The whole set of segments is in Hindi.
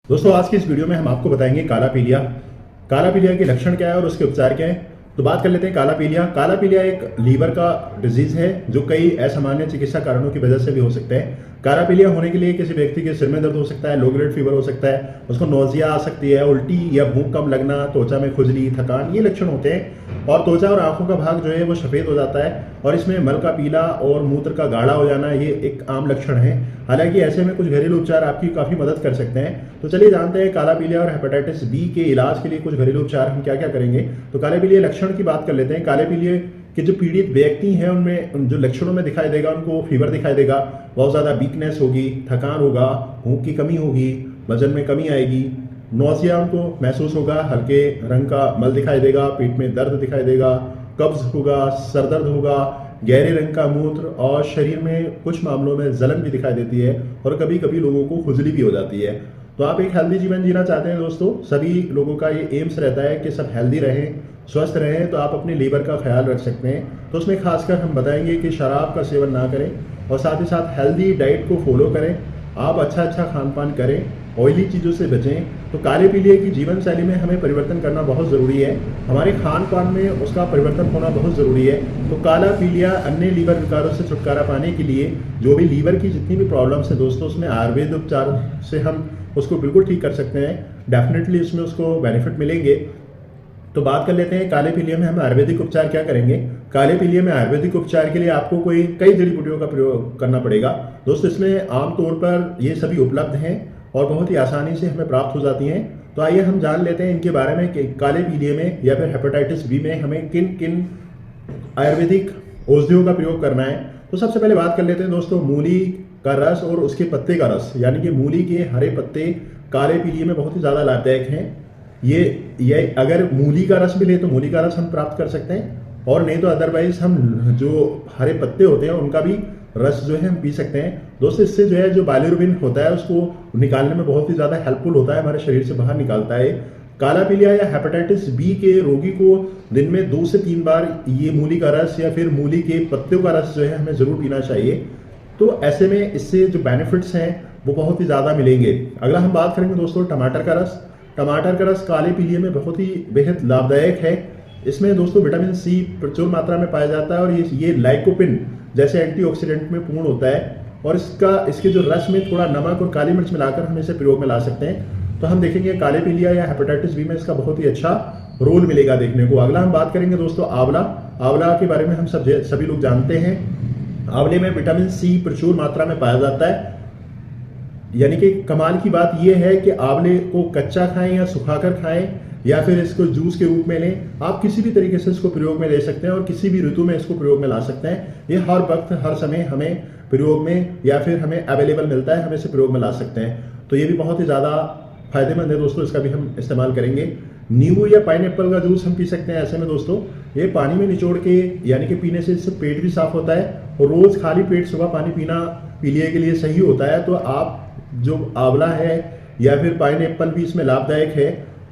दोस्तों आज की इस वीडियो में हम आपको बताएंगे काला पीलिया। काला पीलिया के लक्षण क्या है और उसके उपचार क्या है। तो बात कर लेते हैं काला पीलिया। काला पीलिया एक लीवर का डिजीज है जो कई असामान्य चिकित्सा कारणों की वजह से भी हो सकता है। काला पीलिया होने के लिए किसी व्यक्ति के सिर में दर्द हो सकता है, लो ग्रेड फीवर हो सकता है, उसको नोजिया आ सकती है, उल्टी या भूख कम लगना, त्वचा में खुजली, थकान, ये लक्षण होते हैं। और त्वचा और आंखों का भाग जो है वो सफेद हो जाता है और इसमें मल का पीला और मूत्र का गाढ़ा हो जाना ये एक आम लक्षण है। हालांकि ऐसे में कुछ घरेलू उपचार आपकी काफी मदद कर सकते हैं। तो चलिए जानते हैं काला पीलिया और हेपेटाइटिस बी के इलाज के लिए कुछ घरेलू उपचार हम क्या क्या करेंगे। तो काले पीलिया लक्षण की बात कर लेते हैं। काले पीलिया के जो पीड़ित व्यक्ति हैं उनमें जो लक्षणों में दिखाई देगा, उनको फीवर दिखाई देगा, बहुत ज़्यादा वीकनेस होगी, थकान होगा, भूख की कमी होगी, वजन में कमी आएगी, नौसिया उनको महसूस होगा, हल्के रंग का मल दिखाई देगा, पेट में दर्द दिखाई देगा, कब्ज होगा, सर दर्द होगा, गहरे रंग का मूत्र और शरीर में कुछ मामलों में जलन भी दिखाई देती है और कभी कभी लोगों को खुजली भी हो जाती है। तो आप एक हेल्दी जीवन जीना चाहते हैं दोस्तों, सभी लोगों का ये एम्स रहता है कि सब हेल्दी रहें, स्वस्थ रहें, तो आप अपने लीवर का ख्याल रख सकते हैं। तो उसमें खासकर हम बताएंगे कि शराब का सेवन ना करें और साथ ही साथ हेल्दी डाइट को फॉलो करें। आप अच्छा खान पान करें, ऑयली चीज़ों से बचें। तो काले पीलिया की जीवन शैली में हमें परिवर्तन करना बहुत ज़रूरी है, हमारे खान पान में उसका परिवर्तन होना बहुत ज़रूरी है। तो काला पीलिया अन्य लीवर विकारों से छुटकारा पाने के लिए जो भी लीवर की जितनी भी प्रॉब्लम्स है दोस्तों, उसमें आयुर्वेद उपचार से हम उसको बिल्कुल ठीक कर सकते हैं। डेफिनेटली उसमें उसको बेनिफिट मिलेंगे। तो बात कर लेते हैं काले पीलिया में हम आयुर्वेदिक उपचार क्या करेंगे। काले पीलिया में आयुर्वेदिक उपचार के लिए आपको कई जड़ी बूटियों का प्रयोग करना पड़ेगा दोस्तों। इसमें आमतौर पर ये सभी उपलब्ध हैं और बहुत ही आसानी से हमें प्राप्त हो जाती हैं। तो आइए हम जान लेते हैं इनके बारे में कि काले पीलिया में या फिर हेपेटाइटिस बी में हमें किन किन आयुर्वेदिक औषधियों का प्रयोग करना है। तो सबसे पहले बात कर लेते हैं दोस्तों मूली का रस और उसके पत्ते का रस, यानी कि मूली के हरे पत्ते काले पीलिया में बहुत ही ज़्यादा लाभदायक हैं। ये अगर मूली का रस मिले तो मूली का रस हम प्राप्त कर सकते हैं, और नहीं तो अदरवाइज हम जो हरे पत्ते होते हैं उनका भी रस जो है हम पी सकते हैं दोस्तों। इससे जो है जो बाइलिरुबिन होता है उसको निकालने में बहुत ही ज़्यादा हेल्पफुल होता है, हमारे शरीर से बाहर निकालता है। काला पीलिया या हेपेटाइटिस बी के रोगी को दिन में 2 से 3 बार ये मूली का रस या फिर मूली के पत्तों का रस जो है हमें ज़रूर पीना चाहिए। तो ऐसे में इससे जो बेनिफिट्स हैं वो बहुत ही ज़्यादा मिलेंगे। अगला हम बात करेंगे दोस्तों टमाटर का रस। टमाटर का रस काले पीलिया में बहुत ही बेहद लाभदायक है। इसमें दोस्तों विटामिन सी प्रचुर मात्रा में पाया जाता है और ये लाइकोपिन जैसे एंटीऑक्सीडेंट में पूर्ण होता है, और इसके जो रस में थोड़ा नमक और काली मिर्च मिलाकर हम इसे प्रयोग में ला सकते हैं। तो हम देखेंगे काले पीलिया या हेपेटाइटिस बी में इसका बहुत ही अच्छा रोल मिलेगा देखने को। अगला हम बात करेंगे दोस्तों आंवला। आंवला के बारे में हम सभी लोग जानते हैं। आंवले में विटामिन सी प्रचुर मात्रा में पाया जाता है, यानी कि कमाल की बात यह है कि आंवले को कच्चा खाएं या सुखाकर खाएं या फिर इसको जूस के रूप में लें। आप किसी भी तरीके से इसको प्रयोग में ले सकते हैं और किसी भी ऋतु में इसको प्रयोग में ला सकते हैं। ये हर वक्त हर समय हमें प्रयोग में या फिर हमें अवेलेबल मिलता है, हम इसे प्रयोग में ला सकते हैं। तो ये भी बहुत ही ज़्यादा फायदेमंद है दोस्तों, इसका भी हम इस्तेमाल करेंगे। नींबू या पाइनएप्पल का जूस हम पी सकते हैं। ऐसे में दोस्तों ये पानी में निचोड़ के यानी कि पीने से इससे पेट भी साफ होता है और रोज़ खाली पेट सुबह पानी पीना पीलिया के लिए सही होता है। तो आप जो आंवला है या फिर पाइनएप्पल भी इसमें लाभदायक है।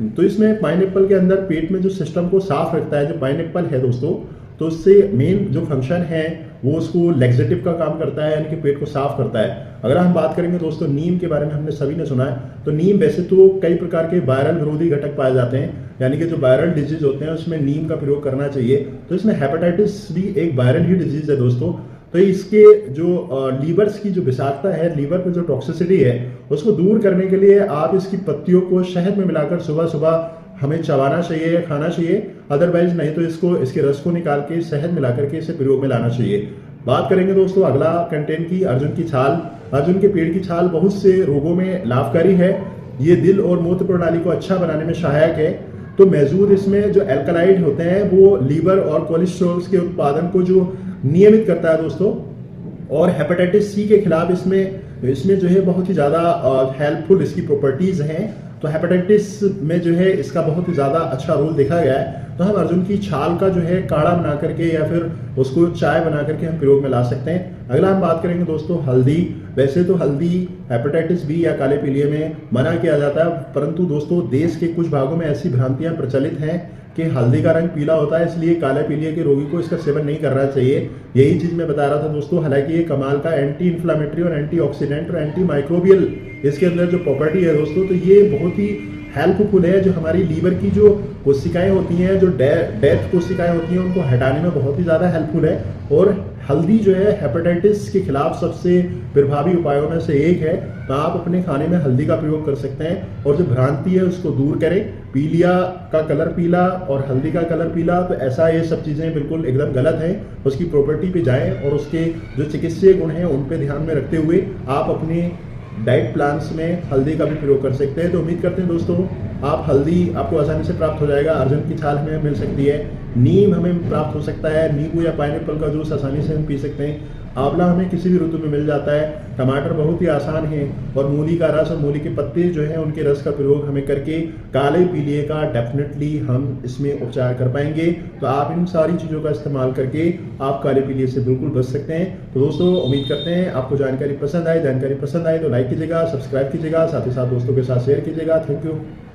तो इसमें पाइनएप्पल के अंदर पेट में जो सिस्टम को साफ रखता है, जो पाइनएप्पल है दोस्तों, तो उससे मेन जो फंक्शन है वो उसको लैक्सेटिव का काम करता है, यानी कि पेट को साफ करता है। अगर हम बात करेंगे दोस्तों नीम के बारे में, हमने सभी ने सुना है। तो नीम वैसे तो कई प्रकार के वायरल विरोधी घटक पाए जाते हैं, यानी कि जो वायरल डिजीज होते हैं उसमें नीम का प्रयोग करना चाहिए। तो इसमें हेपेटाइटिस भी एक वायरल ही डिजीज है दोस्तों। तो इसके जो लीवर्स की जो विषाक्तता है, लीवर पे जो टॉक्सिसिटी है, उसको दूर करने के लिए आप इसकी पत्तियों को शहद में मिलाकर सुबह सुबह हमें चबाना चाहिए या खाना चाहिए। अदरवाइज नहीं तो इसके रस को निकाल के शहद मिला करके इसे प्रयोग में लाना चाहिए। बात करेंगे दोस्तों अगला कंटेंट की, अर्जुन की छाल। अर्जुन के पेड़ की छाल बहुत से रोगों में लाभकारी है। ये दिल और मूत्र प्रणाली को अच्छा बनाने में सहायक है। तो मौजूद इसमें जो एल्कलाइड होते हैं वो लीवर और कोलेस्ट्रॉल के उत्पादन को जो नियमित करता है दोस्तों, और हेपेटाइटिस सी के खिलाफ इसमें जो है बहुत ही ज़्यादा हेल्पफुल इसकी प्रॉपर्टीज़ हैं। तो हेपेटाइटिस में जो है इसका बहुत ही ज़्यादा अच्छा रोल देखा गया है। तो हम अर्जुन की छाल का जो है काढ़ा बना करके या फिर उसको चाय बना करके हम प्रयोग में ला सकते हैं। अगला हम बात करेंगे दोस्तों हल्दी। वैसे तो हल्दी हेपेटाइटिस बी या काले पीलिया में मना किया जाता है, परंतु दोस्तों देश के कुछ भागों में ऐसी भ्रांतियां प्रचलित हैं कि हल्दी का रंग पीला होता है, इसलिए काले पीलिया के रोगी को इसका सेवन नहीं करना चाहिए। यही चीज मैं बता रहा था दोस्तों। हालांकि ये कमाल का एंटी इन्फ्लामेटरी और एंटीऑक्सीडेंट और एंटी माइक्रोबियल इसके अंदर जो प्रॉपर्टी है दोस्तों, तो ये बहुत ही हेल्पफुल है। जो हमारी लीवर की जो कोशिकाएं होती हैं, जो डेथ कोशिकाएं होती हैं, उनको हटाने में बहुत ही ज़्यादा हेल्पफुल है। और हल्दी जो है हेपेटाइटिस के खिलाफ सबसे प्रभावी उपायों में से एक है, तो आप अपने खाने में हल्दी का प्रयोग कर सकते हैं और जो भ्रांति है उसको दूर करें। पीलिया का कलर पीला और हल्दी का कलर पीला, तो ऐसा ये सब चीज़ें बिल्कुल एकदम गलत हैं। उसकी प्रॉपर्टी पे जाएं और उसके जो चिकित्सीय गुण हैं उन पे ध्यान में रखते हुए आप अपने डाइट प्लान्स में हल्दी का भी प्रयोग कर सकते हैं। तो उम्मीद करते हैं दोस्तों आप हल्दी आपको आसानी से प्राप्त हो जाएगा। अर्जुन की छाल हमें मिल सकती है, नीम हमें प्राप्त हो सकता है, नींबू या पाइनएप्पल का जूस आसानी से हम पी सकते हैं, आंवला हमें किसी भी ऋतु में मिल जाता है, टमाटर बहुत ही आसान है, और मूली का रस और मूली के पत्ते जो हैं उनके रस का प्रयोग हमें करके काले पीलिए का डेफिनेटली हम इसमें उपचार कर पाएंगे। तो आप इन सारी चीज़ों का इस्तेमाल करके आप काले पीलिए से बिल्कुल बच सकते हैं। तो दोस्तों उम्मीद करते हैं आपको जानकारी पसंद आए तो लाइक कीजिएगा, सब्सक्राइब कीजिएगा, साथ ही साथ दोस्तों के साथ शेयर कीजिएगा। Thank you.